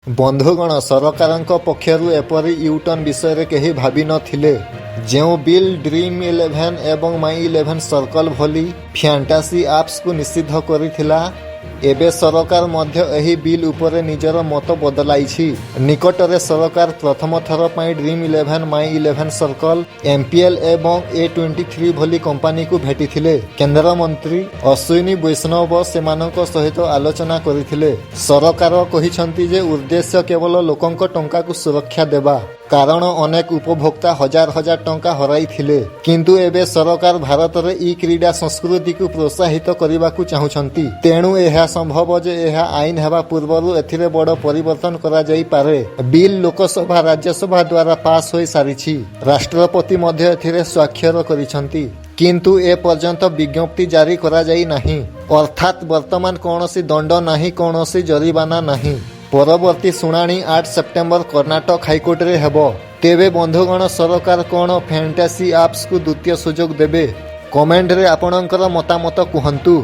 बंधुगण सरकारଙ୍କ पक्षरु एपरि यूटर्न विषय कहीं भावी नथिले। जो बिल ड्रीम 11 एवं माई 11 सर्कल भली फैंटासी एप्स को निषिद्ध करिथिला, एबे सरकार मध्य एही बिल उपरे निजर मत बदलाइछि। निकटरे सरकार प्रथम थर पई ड्रीम 11 माई 11 सर्कल MPL एवं A23 भली कंपनी को भेटिथिले। केंद्र मंत्री अश्विनी वैष्णव सेमानक सहित आलोचना करिथिले। सरकार कहिसंती जे उद्देश्य केवल लोकंक टंका को सुरक्षा देबा, कारण अनेक उपभोक्ता हजार हजार टंका हराई थिले। किंतु एबे सरकार भारत रे ई क्रीडा संस्कृति को प्रोत्साहित करबा को चाहुछंती। तेणु एहा संभव जे एहा आईन हेबा पूर्वरु एथिरे बड़ परिवर्तन करा जाई पारे। बिल लोकसभा राज्यसभा द्वारा पास होई सारिछि। राष्ट्रपति मध्य एथिरे स्वाक्षर करिसंती, किंतु ए पर्यंत विज्ञप्ति जारी करा जाई नाही। अर्थात वर्तमान कोनोसी दंड नाही, कोनोसी जरिमाना नाही। परवर्ती शुणाणी 8 सेप्टेम्बर कर्नाटक हाईकोर्ट रे हेबो। तेबे बंधुगण सरकार कोन फैंटासी एप्स को द्वितीय सुजोग देबे? कमेंट रे आपणकर मतामत कुहंतु।